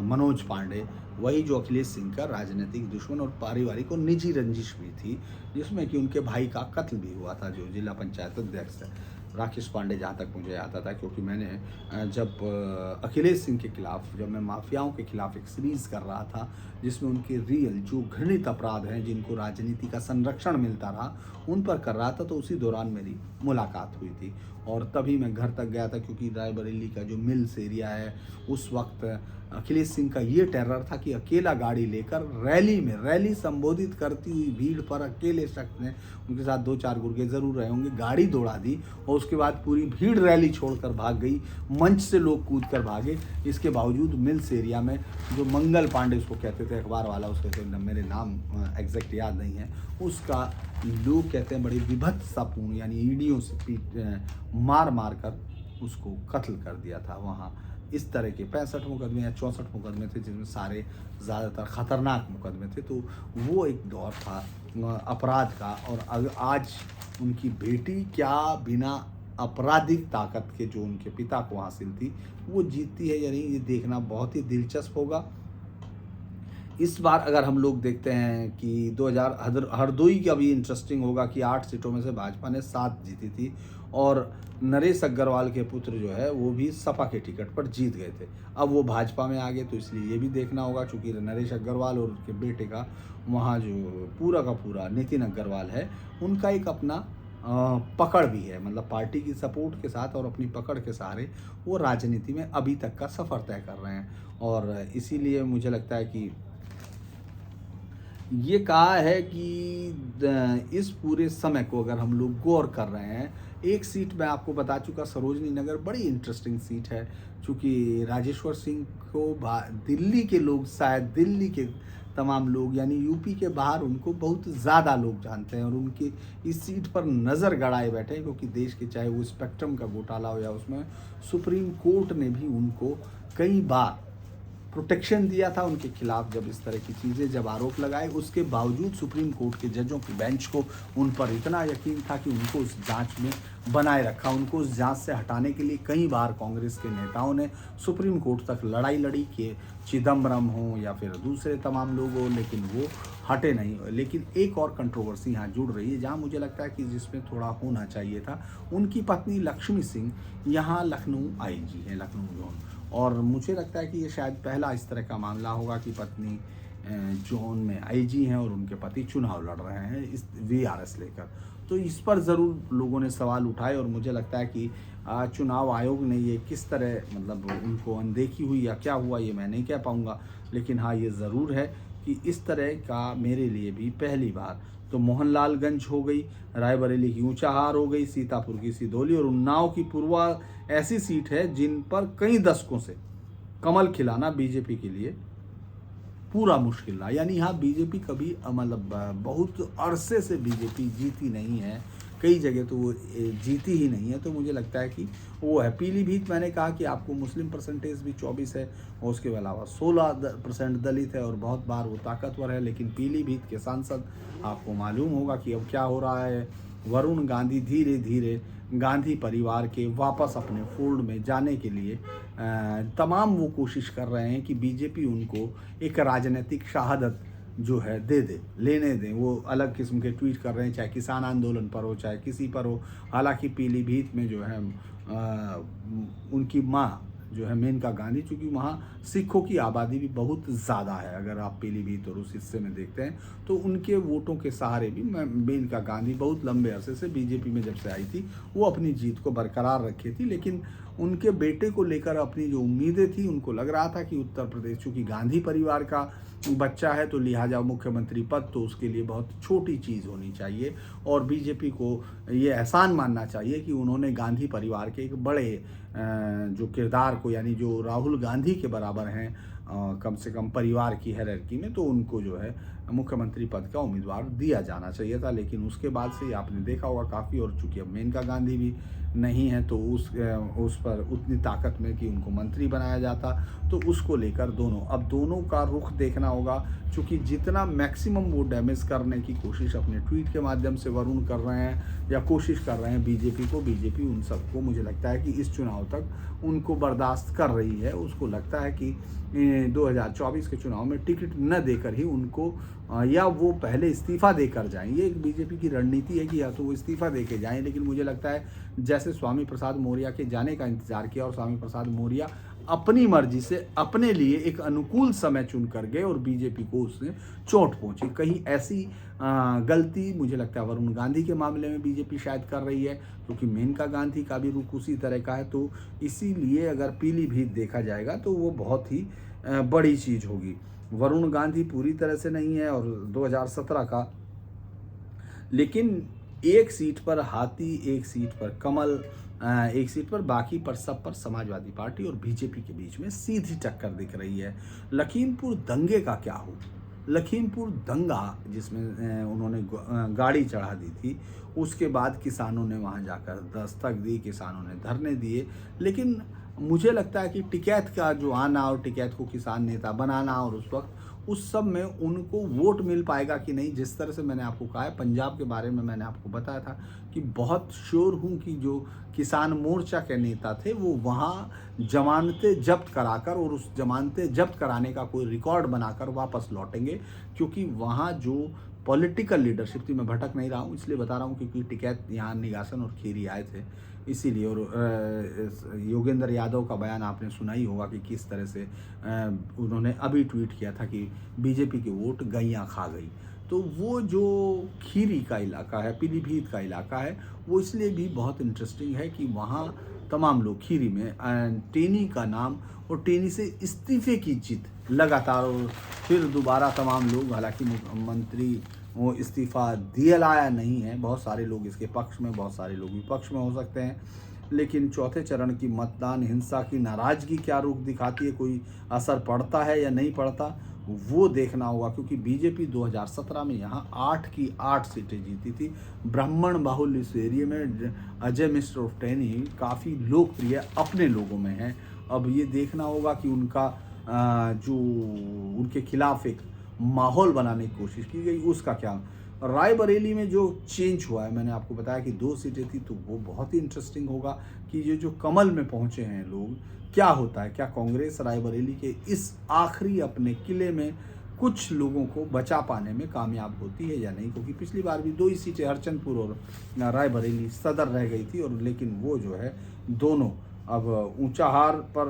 मनोज पांडे, वही जो अखिलेश सिंह का राजनीतिक दुश्मन और पारिवारिक और निजी रंजिश भी थी, जिसमें कि उनके भाई का कत्ल भी हुआ था, जो जिला पंचायत अध्यक्ष है राकेश पांडे, जहाँ तक मुझे आता था, क्योंकि मैंने जब अखिलेश सिंह के खिलाफ, जब मैं माफियाओं के खिलाफ एक सीरीज़ कर रहा था, जिसमें उनके रियल जो घृणित अपराध हैं, जिनको राजनीति का संरक्षण मिलता रहा, उन पर कर रहा था, तो उसी दौरान मेरी मुलाकात हुई थी। और तभी मैं घर तक गया था, क्योंकि रायबरेली का जो मिल्स एरिया है, उस वक्त अखिलेश सिंह का ये टेरर था कि अकेला गाड़ी लेकर रैली संबोधित करती हुई भीड़ पर अकेले शख्स ने, उनके साथ 2-4 गुर्गे ज़रूर रहे होंगे, गाड़ी दौड़ा दी और उसके बाद पूरी भीड़ रैली छोड़कर भाग गई, मंच से लोग कूद कर भागे। इसके बावजूद मिल्स एरिया में जो मंगल पांडे उसको कहते थे, अखबार वाला, उसके मेरे नाम एग्जैक्ट याद नहीं है, उसका लोग कहते हैं बड़ी विभत्सपूर्ण, यानी ईडियों से मार कर उसको कत्ल कर दिया था वहाँ। इस तरह के 65 मुकदमे या 64 मुकदमे थे, जिसमें सारे ज़्यादातर ख़तरनाक मुकदमे थे। तो वो एक दौर था अपराध का, और आज उनकी बेटी क्या बिना आपराधिक ताकत के जो उनके पिता को हासिल थी, वो जीतती है या नहीं, ये देखना बहुत ही दिलचस्प होगा। इस बार अगर हम लोग देखते हैं कि 2000 हरदोई का भी इंटरेस्टिंग होगा कि 8 सीटों में से भाजपा ने 7 जीती थी, और नरेश अग्रवाल के पुत्र जो है वो भी सपा के टिकट पर जीत गए थे। अब वो भाजपा में आ गए, तो इसलिए ये भी देखना होगा, चूँकि नरेश अग्रवाल और उनके बेटे का वहाँ जो पूरा का पूरा नितिन अग्रवाल है, उनका एक अपना पकड़ भी है, मतलब पार्टी की सपोर्ट के साथ और अपनी पकड़ के सहारे वो राजनीति में अभी तक का सफ़र तय कर रहे हैं। और इसीलिए मुझे लगता है कि ये कहा है कि इस पूरे समय को अगर हम लोग गौर कर रहे हैं, एक सीट मैं आपको बता चुका, सरोजनी नगर बड़ी इंटरेस्टिंग सीट है, क्योंकि राजेश्वर सिंह को दिल्ली के लोग, शायद दिल्ली के तमाम लोग, यानी यूपी के बाहर उनको बहुत ज़्यादा लोग जानते हैं, और उनकी इस सीट पर नज़र गड़ाए बैठे हैं, क्योंकि देश के, चाहे वो स्पेक्ट्रम का घोटाला हो या उसमें सुप्रीम कोर्ट ने भी उनको कई बार प्रोटेक्शन दिया था उनके खिलाफ, जब इस तरह की चीज़ें, जब आरोप लगाए, उसके बावजूद सुप्रीम कोर्ट के जजों की बेंच को उन पर इतना यकीन था कि उनको उस जांच में बनाए रखा। उनको उस जांच से हटाने के लिए कई बार कांग्रेस के नेताओं ने सुप्रीम कोर्ट तक लड़ाई लड़ी कि चिदम्बरम हो या फिर दूसरे तमाम लोग हो, लेकिन वो हटे नहीं। लेकिन एक और कंट्रोवर्सी यहाँ जुड़ रही है, जहाँ मुझे लगता है कि जिसमें थोड़ा होना चाहिए था, उनकी पत्नी लक्ष्मी सिंह यहाँ लखनऊ आईजी है, लखनऊ जोन, और मुझे लगता है कि ये शायद पहला इस तरह का मामला होगा कि पत्नी जोन में आईजी हैं और उनके पति चुनाव लड़ रहे हैं इस वीआरएस लेकर। तो इस पर ज़रूर लोगों ने सवाल उठाए, और मुझे लगता है कि चुनाव आयोग ने ये किस तरह, मतलब उनको अनदेखी हुई या क्या हुआ, ये मैं नहीं कह पाऊँगा, लेकिन हाँ ये ज़रूर है कि इस तरह का मेरे लिए भी पहली बार। तो मोहनलालगंज हो गई, रायबरेली की ऊंचाहार हो गई, सीतापुर की सिदौली, और उन्नाव की पूर्वा ऐसी सीट है जिन पर कई दशकों से कमल खिलाना बीजेपी के लिए पूरा मुश्किल रहा। यानी यहाँ बीजेपी कभी, मतलब बहुत अरसे से बीजेपी जीती नहीं है, कई जगह तो वो जीती ही नहीं है। तो मुझे लगता है कि वो है। पीलीभीत मैंने कहा कि आपको मुस्लिम परसेंटेज भी 24 है, और उसके अलावा 16% दलित है, और बहुत बार वो ताकतवर है। लेकिन पीलीभीत के सांसद, आपको मालूम होगा कि अब क्या हो रहा है, वरुण गांधी धीरे धीरे गांधी परिवार के वापस अपने फोल्ड में जाने के लिए तमाम वो कोशिश कर रहे हैं कि बीजेपी उनको एक राजनीतिक शहादत जो है दे दे, लेने दें। वो अलग किस्म के ट्वीट कर रहे हैं, चाहे किसान आंदोलन पर हो, चाहे किसी पर हो। हालांकि पीलीभीत में जो है उनकी माँ जो है मेनका गांधी, चूँकि वहाँ सिखों की आबादी भी बहुत ज़्यादा है, अगर आप पीलीभीत और उस हिस्से में देखते हैं, तो उनके वोटों के सहारे भी मेनका गांधी बहुत लंबे अरसे से बीजेपी में जब से आई थी, वो अपनी जीत को बरकरार रखी थी। लेकिन उनके बेटे को लेकर अपनी जो उम्मीदें थी, उनको लग रहा था कि उत्तर प्रदेश, चूँकि गांधी परिवार का बच्चा है, तो लिहाजा मुख्यमंत्री पद तो उसके लिए बहुत छोटी चीज़ होनी चाहिए, और बीजेपी को ये एहसान मानना चाहिए कि उन्होंने गांधी परिवार के एक बड़े जो किरदार को, यानी जो राहुल गांधी के बराबर हैं, कम से कम परिवार की हायरार्की में, तो उनको जो है मुख्यमंत्री पद का उम्मीदवार दिया जाना चाहिए था। लेकिन उसके बाद से आपने देखा होगा काफ़ी, और चूंकि अब मेनका गांधी भी नहीं है तो उस पर उतनी ताकत में कि उनको मंत्री बनाया जाता, तो उसको लेकर दोनों का रुख देखना होगा। चूँकि जितना मैक्सिमम वो डैमेज करने की कोशिश अपने ट्वीट के माध्यम से वरुण कर रहे हैं या कोशिश कर रहे हैं बीजेपी उन सबको मुझे लगता है कि इस चुनाव तक उनको बर्दाश्त कर रही है। उसको लगता है कि 2024 के चुनाव में टिकट न देकर ही उनको या वो पहले इस्तीफ़ा देकर जाएं। ये एक बीजेपी की रणनीति है कि या तो वो इस्तीफ़ा दे के जाएँ। लेकिन मुझे लगता है जैसे स्वामी प्रसाद मौर्य के जाने का इंतज़ार किया और स्वामी प्रसाद मौर्य अपनी मर्जी से अपने लिए एक अनुकूल समय चुन कर गए और बीजेपी को उससे चोट पहुंची। कहीं ऐसी गलती मुझे लगता है वरुण गांधी के मामले में बीजेपी शायद कर रही है, क्योंकि मेनका गांधी का भी रुख उसी तरह का है। तो इसीलिए अगर पीलीभीत देखा जाएगा तो वो बहुत ही बड़ी चीज़ होगी। वरुण गांधी पूरी तरह से नहीं है और 2017 का, लेकिन एक सीट पर हाथी, एक सीट पर कमल, एक सीट पर, बाकी पर सब पर समाजवादी पार्टी और बीजेपी के बीच में सीधी टक्कर दिख रही है। लखीमपुर दंगे का क्या हो? लखीमपुर दंगा जिसमें उन्होंने गाड़ी चढ़ा दी थी, उसके बाद किसानों ने वहां जाकर दस्तक दी, किसानों ने धरने दिए। लेकिन मुझे लगता है कि टिकैत का जो आना और टिकैत को किसान नेता बनाना और उस वक्त उस सब में उनको वोट मिल पाएगा कि नहीं। जिस तरह से मैंने आपको कहा है, पंजाब के बारे में मैंने आपको बताया था कि बहुत श्योर हूँ कि जो किसान मोर्चा के नेता थे वो वहाँ जमानतें जब्त कराकर और उस जमानतें जब्त कराने का कोई रिकॉर्ड बनाकर वापस लौटेंगे, क्योंकि वहाँ जो पॉलिटिकल लीडरशिप थी, मैं भटक नहीं रहा हूँ इसलिए बता रहा हूँ क्योंकि टिकैत यहाँ निगासन और खीरी आए थे इसीलिए। और योगेंद्र यादव का बयान आपने सुना ही होगा कि किस तरह से उन्होंने अभी ट्वीट किया था कि बीजेपी के वोट गैयाँ खा गई। तो वो जो खीरी का इलाका है, पीलीभीत का इलाका है, वो इसलिए भी बहुत इंटरेस्टिंग है कि वहाँ तमाम लोग खीरी में टेनी का नाम और टेनी से इस्तीफे की जीत लगातार, और फिर दोबारा तमाम लोग, हालांकि मुख्यमंत्री वो इस्तीफ़ा दिया लाया नहीं है, बहुत सारे लोग इसके पक्ष में, बहुत सारे लोग विपक्ष में हो सकते हैं। लेकिन चौथे चरण की मतदान हिंसा की नाराज़गी क्या रूप दिखाती है, कोई असर पड़ता है या नहीं पड़ता, वो देखना होगा। क्योंकि बीजेपी 2017 में यहाँ 8 की 8 सीटें जीती थी। ब्राह्मण बाहुल इस एरिया में अजय मिश्र ऑफ टेनी काफ़ी लोकप्रिय अपने लोगों में हैं। अब ये देखना होगा कि उनका जो उनके खिलाफ एक माहौल बनाने की कोशिश की गई उसका क्या। रायबरेली में जो चेंज हुआ है, मैंने आपको बताया कि 2 सीटें थी, तो वो बहुत ही इंटरेस्टिंग होगा कि ये जो कमल में पहुंचे हैं लोग, क्या होता है, क्या कांग्रेस रायबरेली के इस आखिरी अपने किले में कुछ लोगों को बचा पाने में कामयाब होती है या नहीं। क्योंकि पिछली बार भी 2 ही सीटें हरचंदपुर और रायबरेली सदर रह गई थी, और लेकिन वो जो है दोनों अब ऊंचाहार पर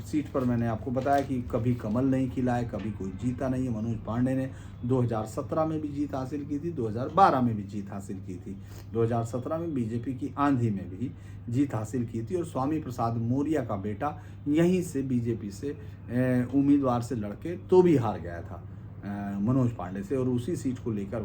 सीट पर मैंने आपको बताया कि कभी कमल नहीं खिला है, कभी कोई जीता नहीं है। मनोज पांडे ने 2017 में भी जीत हासिल की थी, 2012 में भी जीत हासिल की थी, 2017 में बीजेपी की आंधी में भी जीत हासिल की थी। और स्वामी प्रसाद मौर्य का बेटा यहीं से बीजेपी से उम्मीदवार से लड़के तो भी हार गया था मनोज पांडे से, और उसी सीट को लेकर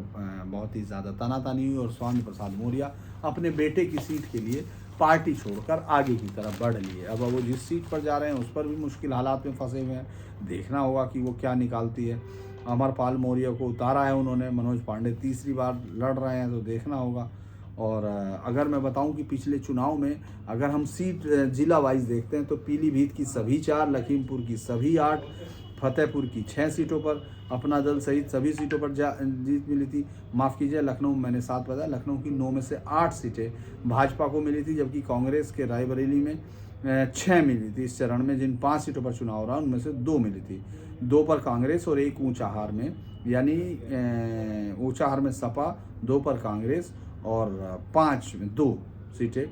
बहुत ही ज़्यादा तानातानी हुई और स्वामी प्रसाद मौर्य अपने बेटे की सीट के लिए पार्टी छोड़कर आगे की तरफ बढ़ लिए। अब वो जिस सीट पर जा रहे हैं उस पर भी मुश्किल हालात में फंसे हुए हैं, देखना होगा कि वो क्या निकालती है। अमरपाल मौर्य को उतारा है उन्होंने, मनोज पांडे तीसरी बार लड़ रहे हैं, तो देखना होगा। और अगर मैं बताऊं कि पिछले चुनाव में अगर हम सीट जिला वाइज देखते हैं तो पीलीभीत की सभी 4, लखीमपुर की सभी 8, फतेहपुर की 6 सीटों पर अपना दल सहित सभी सीटों पर जीत मिली थी। माफ़ कीजिए, लखनऊ मैंने 7 बताया, लखनऊ की 9 में से 8 सीटें भाजपा को मिली थी, जबकि कांग्रेस के रायबरेली में 6 मिली थी। इस चरण में जिन 5 सीटों पर चुनाव रहा उनमें से 2 मिली थी, 2 पर कांग्रेस और 1 ऊंचाहार में, यानी ऊंचाहार में सपा, 2 पर कांग्रेस और 5 में 2 सीटें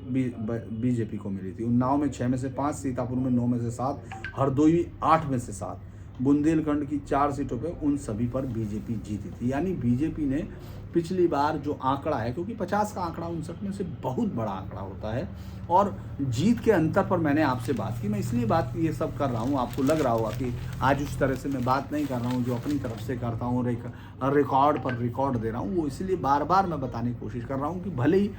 बीजेपी को मिली थी। उन्नाव में 6 में से 5, सीतापुर में 9 में से 7, हरदोई 8 में से 7, बुंदेलखंड की 4 सीटों पे उन सभी पर बीजेपी जीती थी। यानी बीजेपी ने पिछली बार जो आंकड़ा है, क्योंकि 50 का आंकड़ा 59 में से बहुत बड़ा आंकड़ा होता है, और जीत के अंतर पर मैंने आपसे बात की। मैं इसलिए बात ये सब कर रहा हूँ, आपको लग रहा होगा कि आज उस तरह से मैं बात नहीं कर रहा हूँ जो अपनी तरफ से करता हूँ, रिकॉर्ड पर रिकॉर्ड दे रहा हूँ, वो इसलिए बार बार मैं बताने की कोशिश कर रहा हूँ कि भले ही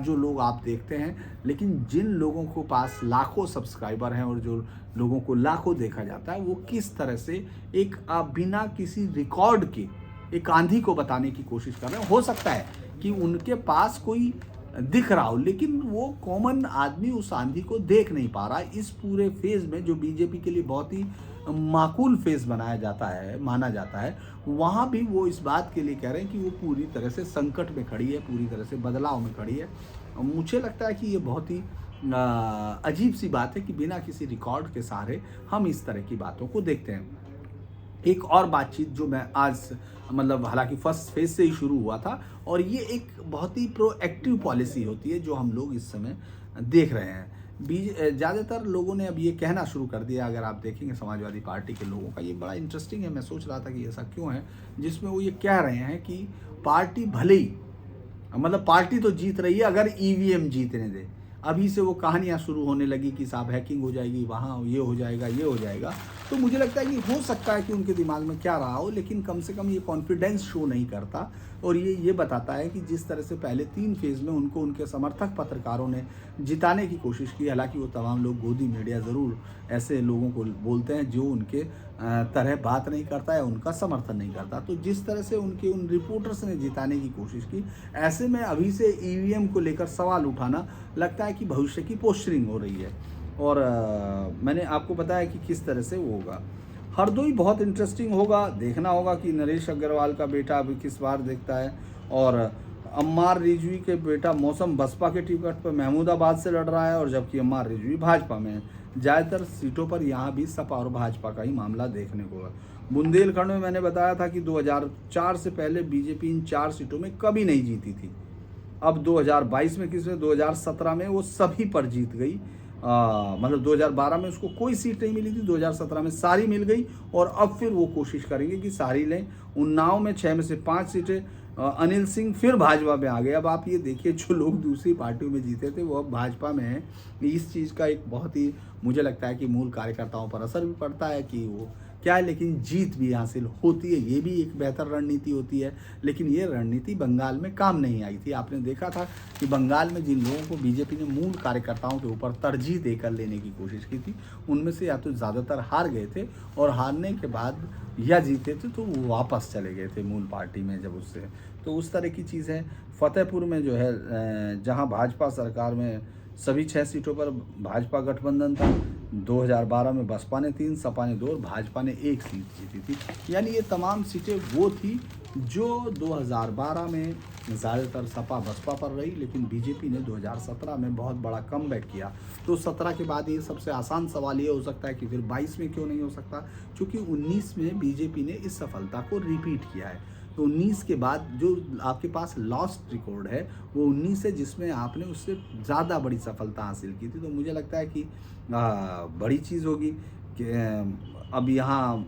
जो लोग आप देखते हैं, लेकिन जिन लोगों को पास लाखों सब्सक्राइबर हैं और जो लोगों को लाखों देखा जाता है, वो किस तरह से एक बिना किसी रिकॉर्ड के एक आंधी को बताने की कोशिश कर रहे हैं। हो सकता है कि उनके पास कोई दिख रहा हो, लेकिन वो कॉमन आदमी उस आंधी को देख नहीं पा रहा। इस पूरे फेज में जो बीजेपी के लिए बहुत ही माकूल फेज बनाया जाता है, माना जाता है, वहाँ भी वो इस बात के लिए कह रहे हैं कि वो पूरी तरह से संकट में खड़ी है, पूरी तरह से बदलाव में खड़ी है। मुझे लगता है कि ये बहुत ही अजीब सी बात है कि बिना किसी रिकॉर्ड के सहारे हम इस तरह की बातों को देखते हैं। एक और बातचीत जो मैं आज, मतलब हालांकि फर्स्ट फेज से ही शुरू हुआ था, और ये एक बहुत ही प्रोएक्टिव पॉलिसी होती है जो हम लोग इस समय देख रहे हैं। ज़्यादातर लोगों ने अब ये कहना शुरू कर दिया, अगर आप देखेंगे समाजवादी पार्टी के लोगों का, ये बड़ा इंटरेस्टिंग है। मैं सोच रहा था कि ऐसा क्यों है, जिसमें वो ये कह रहे हैं कि पार्टी भले ही, मतलब पार्टी तो जीत रही है अगर ईवीएम जीतने दे। अभी से वो कहानियाँ शुरू होने लगी कि साहब हैकिंग हो जाएगी, वहाँ ये हो जाएगा, ये हो जाएगा। तो मुझे लगता है कि हो सकता है कि उनके दिमाग में क्या रहा हो, लेकिन कम से कम ये कॉन्फिडेंस शो नहीं करता, और ये बताता है कि जिस तरह से पहले 3 फेज़ में उनको उनके समर्थक पत्रकारों ने जिताने की कोशिश की। हालांकि वो तमाम लोग गोदी मीडिया ज़रूर ऐसे लोगों को बोलते हैं जो उनके तरह बात नहीं करता है, उनका समर्थन नहीं करता। तो जिस तरह से उनके उन रिपोर्टर्स ने जिताने की कोशिश की, ऐसे में अभी से ईवीएम को लेकर सवाल उठाना लगता है कि भविष्य की पोस्टरिंग हो रही है। और मैंने आपको बताया कि किस तरह से वो होगा। हरदोई बहुत इंटरेस्टिंग होगा, देखना होगा कि नरेश अग्रवाल का बेटा अभी किस बार देखता है, और अम्मार रिजवी के बेटा मौसम बसपा के टिकट पर महमूदाबाद से लड़ रहा है, और जबकि अम्मार रिजवी भाजपा में है। ज़्यादातर सीटों पर यहाँ भी सपा और भाजपा का ही मामला देखने को है। बुंदेलखंड में मैंने बताया था कि 2004 से पहले बीजेपी इन 4 सीटों में कभी नहीं जीती थी। अब 2022 में किसमें 2017 में वो सभी पर जीत गई। मतलब 2012 में उसको कोई सीट नहीं मिली थी, 2017 में सारी मिल गई, और अब फिर वो कोशिश करेंगे कि सारी लें। उन्नाव में 6 में से 5 सीटें अनिल सिंह फिर भाजपा में आ गए। अब आप ये देखिए, जो लोग दूसरी पार्टियों में जीते थे वो अब भाजपा में हैं। इस चीज़ का एक बहुत ही, मुझे लगता है कि मूल कार्यकर्ताओं पर असर भी पड़ता है कि वो क्या है, लेकिन जीत भी हासिल होती है। ये भी एक बेहतर रणनीति होती है, लेकिन ये रणनीति बंगाल में काम नहीं आई थी। आपने देखा था कि बंगाल में जिन लोगों को बीजेपी ने मूल कार्यकर्ताओं के ऊपर तरजीह देकर लेने की कोशिश की थी, उनमें से या तो ज़्यादातर हार गए थे, और हारने के बाद या जीते थे तो वो वापस चले गए थे मूल पार्टी में जब उससे। तो उस तरह की चीज़ें फतेहपुर में जो है, जहाँ भाजपा सरकार में सभी 6 सीटों पर भाजपा गठबंधन था। 2012 में बसपा ने 3, सपा ने 2 और भाजपा ने 1 सीट जीती थी। यानी ये तमाम सीटें वो थी जो 2012 में ज़्यादातर सपा बसपा पर रही, लेकिन बीजेपी ने 2017 में बहुत बड़ा कमबैक किया। तो 17 के बाद ये सबसे आसान सवाल ये हो सकता है कि फिर 22 में क्यों नहीं हो सकता, क्योंकि 19 में बीजेपी ने इस सफलता को रिपीट किया है। तो 19 के बाद जो आपके पास लॉस्ट रिकॉर्ड है वो 19 है, जिसमें आपने उससे ज़्यादा बड़ी सफलता हासिल की थी। तो मुझे लगता है कि बड़ी चीज़ होगी कि अब यहाँ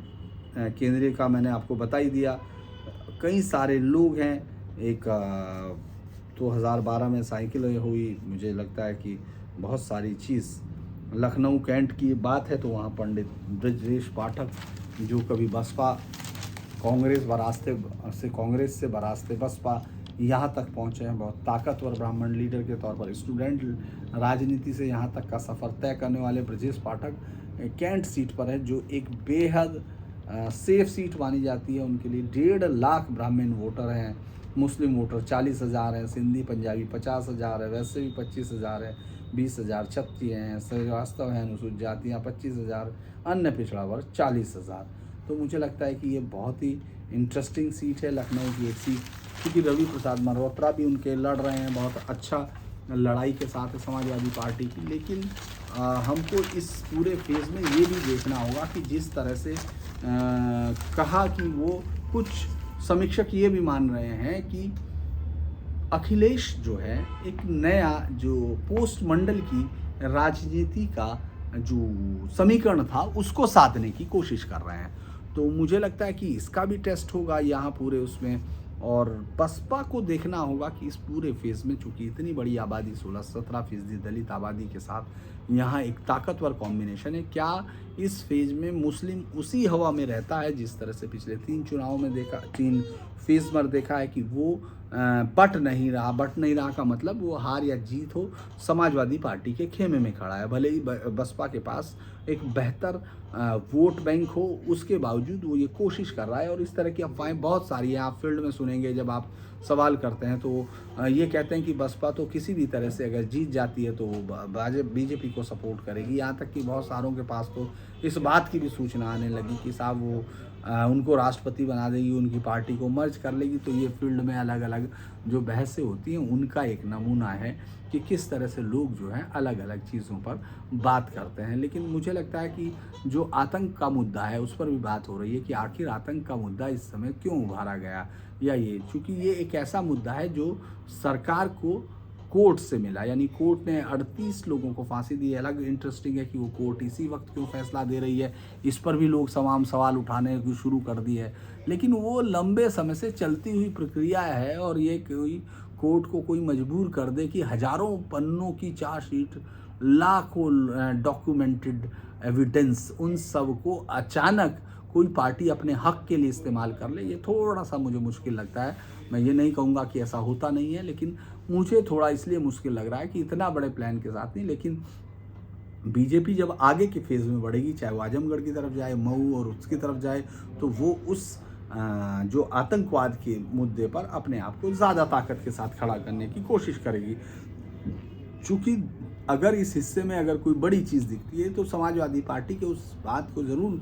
केंद्रीय का मैंने आपको बता ही दिया, कई सारे लोग हैं। एक 2012 में साइकिल हुई, मुझे लगता है कि बहुत सारी चीज़, लखनऊ कैंट की बात है तो वहाँ पंडित ब्रजरेश पाठक, जो कभी बसपा कांग्रेस से बरास्ते बसपा यहाँ तक पहुँचे हैं, बहुत ताकतवर ब्राह्मण लीडर के तौर पर स्टूडेंट राजनीति से यहाँ तक का सफ़र तय करने वाले ब्रजेश पाठक कैंट सीट पर है, जो एक बेहद सेफ सीट मानी जाती है उनके लिए। 1.5 लाख ब्राह्मण वोटर हैं, मुस्लिम वोटर 40,000 हैं, सिंधी पंजाबी 50,000 है, वैसे भी 25,000 है, 20,000 क्षत्रिय हैं, श्रीवास्तव हैं, अनुसूचित जातियाँ 25,000, अन्य पिछड़ा वर्ग 40,000। तो मुझे लगता है कि ये बहुत ही इंटरेस्टिंग सीट है, लखनऊ की एक सीट, क्योंकि रवि प्रसाद मल्होत्रा भी उनके लड़ रहे हैं, बहुत अच्छा लड़ाई के साथ समाजवादी पार्टी की। लेकिन हमको इस पूरे फेज़ में ये भी देखना होगा कि जिस तरह से कहा कि वो कुछ समीक्षक ये भी मान रहे हैं कि अखिलेश जो है एक नया जो पोस्ट मंडल की राजनीति का जो समीकरण था उसको साधने की कोशिश कर रहे हैं। तो मुझे लगता है कि इसका भी टेस्ट होगा यहाँ पूरे उसमें और बसपा को देखना होगा कि इस पूरे फेज़ में, चूँकि इतनी बड़ी आबादी 16-17% दलित आबादी के साथ यहाँ एक ताकतवर कॉम्बिनेशन है, क्या इस फेज़ में मुस्लिम उसी हवा में रहता है जिस तरह से पिछले 3 चुनाव में देखा, 3 फेज़ पर देखा है कि वो बट नहीं रहा का मतलब वो हार या जीत हो, समाजवादी पार्टी के खेमे में खड़ा है। भले ही बसपा के पास एक बेहतर वोट बैंक हो, उसके बावजूद वो ये कोशिश कर रहा है। और इस तरह की अफवाहें बहुत सारी हैं, आप फील्ड में सुनेंगे जब आप सवाल करते हैं तो ये कहते हैं कि बसपा तो किसी भी तरह से अगर जीत जाती है तो बीजेपी को सपोर्ट करेगी। यहाँ तक कि बहुत सारों के पास तो इस बात की भी सूचना आने लगी कि साहब वो उनको राष्ट्रपति बना देगी, उनकी पार्टी को मर्ज कर लेगी। तो ये फील्ड में अलग अलग जो बहसें होती हैं उनका एक नमूना है कि किस तरह से लोग जो हैं अलग अलग चीज़ों पर बात करते हैं। लेकिन मुझे लगता है कि जो आतंक का मुद्दा है उस पर भी बात हो रही है कि आखिर आतंक का मुद्दा इस समय क्यों उभारा गया, या ये चूँकि ये एक ऐसा मुद्दा है जो सरकार को कोर्ट से मिला, यानी कोर्ट ने 38 लोगों को फांसी दी। अलग इंटरेस्टिंग है कि वो कोर्ट इसी वक्त क्यों फैसला दे रही है, इस पर भी लोग तमाम सवाल उठाने की शुरू कर दिए है। लेकिन वो लंबे समय से चलती हुई प्रक्रिया है और ये कोई कोर्ट को कोई मजबूर कर दे कि हजारों पन्नों की चार्जशीट, लाखों डॉक्यूमेंटेड एविडेंस, उन सब को अचानक कोई पार्टी अपने हक के लिए इस्तेमाल कर ले, ये थोड़ा सा मुझे मुश्किल लगता है। मैं ये नहीं कहूँगा कि ऐसा होता नहीं है, लेकिन मुझे थोड़ा इसलिए मुश्किल लग रहा है कि इतना बड़े प्लान के साथ नहीं। लेकिन बीजेपी जब आगे के फेज़ में बढ़ेगी, चाहे वो आजमगढ़ की तरफ जाए, मऊ और उसकी तरफ जाए, तो वो उस जो आतंकवाद के मुद्दे पर अपने आप को ज़्यादा ताकत के साथ खड़ा करने की कोशिश करेगी। चूँकि अगर इस हिस्से में अगर कोई बड़ी चीज़ दिखती है तो समाजवादी पार्टी के उस बात को ज़रूर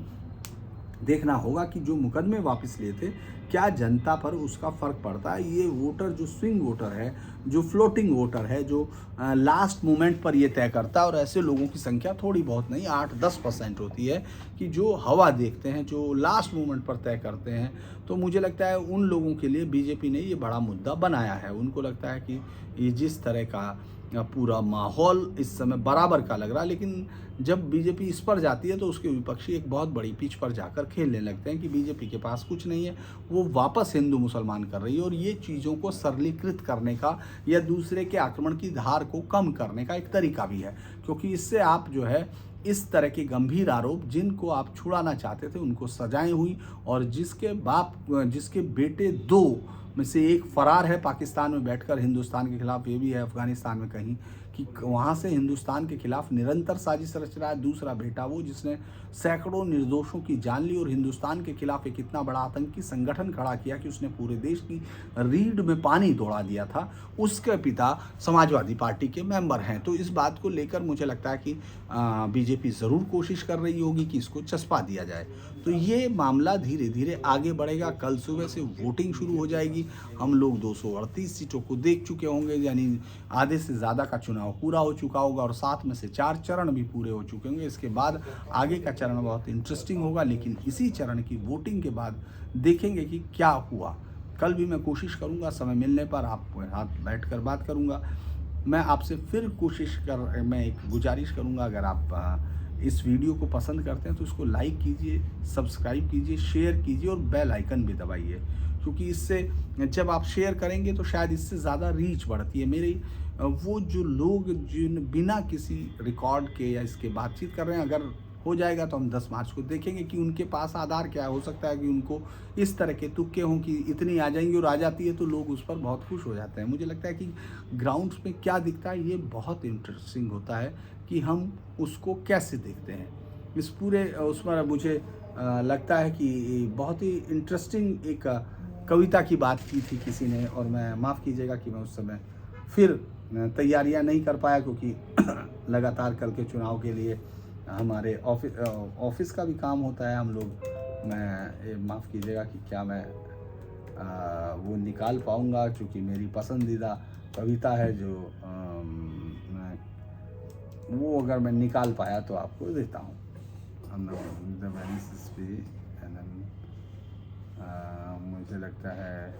देखना होगा कि जो मुकदमे वापस लिए थे, क्या जनता पर उसका फ़र्क पड़ता है। ये वोटर जो स्विंग वोटर है, जो फ्लोटिंग वोटर है, जो लास्ट मोमेंट पर ये तय करता है, और ऐसे लोगों की संख्या थोड़ी बहुत नहीं 8-10% होती है कि जो हवा देखते हैं, जो लास्ट मोमेंट पर तय करते हैं। तो मुझे लगता है उन लोगों के लिए बीजेपी ने ये बड़ा मुद्दा बनाया है। उनको लगता है कि ये जिस तरह का पूरा माहौल इस समय बराबर का लग रहा है, लेकिन जब बीजेपी इस पर जाती है तो उसके विपक्षी एक बहुत बड़ी पिच पर जाकर खेलने लगते हैं कि बीजेपी के पास कुछ नहीं है, वो वापस हिंदू मुसलमान कर रही है। और ये चीज़ों को सरलीकृत करने का या दूसरे के आक्रमण की धार को कम करने का एक तरीका भी है, क्योंकि इससे आप जो है इस तरह के गंभीर आरोप जिनको आप छुड़ाना चाहते थे उनको सजाएं हुई, और जिसके बेटे 2 में से एक फरार है पाकिस्तान में बैठकर हिंदुस्तान के खिलाफ, ये भी है अफगानिस्तान में कहीं कि वहाँ से हिंदुस्तान के खिलाफ निरंतर साजिश रच रहा है। दूसरा बेटा वो जिसने सैकड़ों निर्दोषों की जान ली और हिंदुस्तान के खिलाफ एक इतना बड़ा आतंकी संगठन खड़ा किया कि उसने पूरे देश की रीढ़ में पानी दौड़ा दिया था, उसके पिता समाजवादी पार्टी के मेंबर हैं। तो इस बात को लेकर मुझे लगता है कि बीजेपी ज़रूर कोशिश कर रही होगी कि इसको चस्पा दिया जाए। तो ये मामला धीरे धीरे आगे बढ़ेगा। कल सुबह से वोटिंग शुरू हो जाएगी। हम लोग 238 सीटों को देख चुके होंगे, यानी आधे से ज़्यादा का चुनाव पूरा हो चुका होगा और 7 में से 4 चरण भी पूरे हो चुके होंगे। इसके बाद आगे का चरण बहुत इंटरेस्टिंग होगा, लेकिन इसी चरण की वोटिंग के बाद देखेंगे कि क्या हुआ। कल भी मैं कोशिश करूंगा समय मिलने पर आपके साथ बैठकर बात करूंगा। मैं आपसे फिर मैं एक गुजारिश करूंगा, अगर आप इस वीडियो को पसंद करते हैं तो इसको लाइक कीजिए, सब्सक्राइब कीजिए, शेयर कीजिए और बेल आइकन भी दबाइए, क्योंकि इससे जब आप शेयर करेंगे तो शायद इससे ज़्यादा रीच बढ़ती है। मेरी वो जो लोग जिन बिना किसी रिकॉर्ड के या इसके बातचीत कर रहे हैं, अगर हो जाएगा तो हम 10 मार्च को देखेंगे कि उनके पास आधार क्या हो सकता है कि उनको इस तरह के तुक्के हों कि इतनी आ जाएंगी, और आ जाती है तो लोग उस पर बहुत खुश हो जाते हैं। मुझे लगता है कि ग्राउंड्स में क्या दिखता है ये बहुत इंटरेस्टिंग होता है कि हम उसको कैसे देखते हैं। इस पूरे उस पर मुझे लगता है कि बहुत ही इंटरेस्टिंग एक कविता की बात की थी किसी ने, और मैं माफ़ कीजिएगा कि मैं उस समय फिर तैयारियां नहीं कर पाया, क्योंकि लगातार कल के चुनाव के लिए हमारे ऑफिस का भी काम होता है हम लोग। मैं माफ़ कीजिएगा कि क्या मैं वो निकाल पाऊँगा, क्योंकि मेरी पसंदीदा कविता है जो वो अगर मैं निकाल पाया तो आपको देता हूँ। मुझे लगता है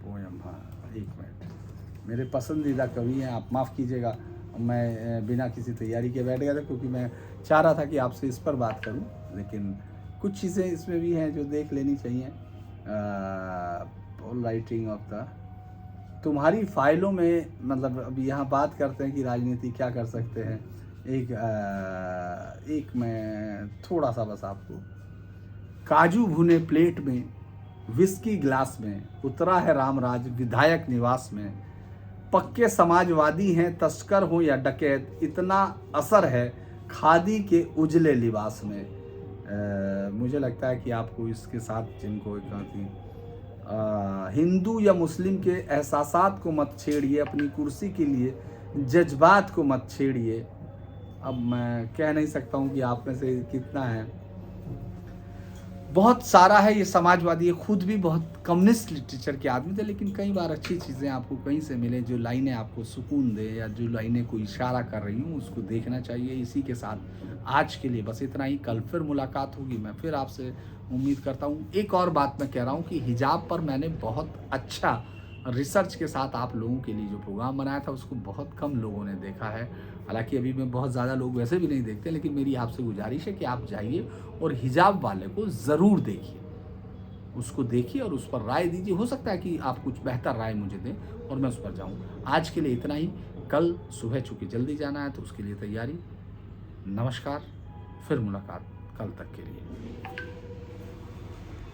पोयम, हाँ 1 मिनट, मेरे पसंदीदा कवि हैं, आप माफ़ कीजिएगा मैं बिना किसी तैयारी के बैठ गया था, क्योंकि मैं चाह रहा था कि आपसे इस पर बात करूं, लेकिन कुछ चीज़ें इसमें भी हैं जो देख लेनी चाहिए। राइटिंग ऑफ द, तुम्हारी फाइलों में, मतलब अब यहाँ बात करते हैं कि राजनीति क्या कर सकते हैं। एक मैं थोड़ा सा बस आपको, काजू भुने प्लेट में, विस्की ग्लास में, उतरा है रामराज विधायक निवास में, पक्के समाजवादी हैं तस्कर हो या डकैत, इतना असर है खादी के उजले लिबास में। मुझे लगता है कि आपको इसके साथ जिनको हिंदू या मुस्लिम के एहसासात को मत छेड़िए, अपनी कुर्सी के लिए जज्बात को मत छेड़िए। अब मैं कह नहीं सकता हूँ कि आप में से कितना है, बहुत सारा है ये समाजवादी। ये खुद भी बहुत कम्युनिस्ट लिटरेचर के आदमी थे, लेकिन कई बार अच्छी चीज़ें आपको कहीं से मिले, जो लाइनें आपको सुकून दे या जो लाइनें को इशारा कर रही हूँ उसको देखना चाहिए। इसी के साथ आज के लिए बस इतना ही। कल फिर मुलाकात होगी, मैं फिर आपसे उम्मीद करता हूँ। एक और बात मैं कह रहा हूँ कि हिजाब पर मैंने बहुत अच्छा रिसर्च के साथ आप लोगों के लिए जो प्रोग्राम बनाया था उसको बहुत कम लोगों ने देखा है। हालांकि अभी में बहुत ज़्यादा लोग वैसे भी नहीं देखते, लेकिन मेरी आपसे गुजारिश है कि आप जाइए और हिजाब वाले को ज़रूर देखिए, उसको देखिए और उस पर राय दीजिए। हो सकता है कि आप कुछ बेहतर राय मुझे दें और मैं उस पर जाऊँ। आज के लिए इतना ही। कल सुबह चूँकि जल्दी जाना है तो उसके लिए तैयारी। नमस्कार, फिर मुलाकात कल तक के लिए।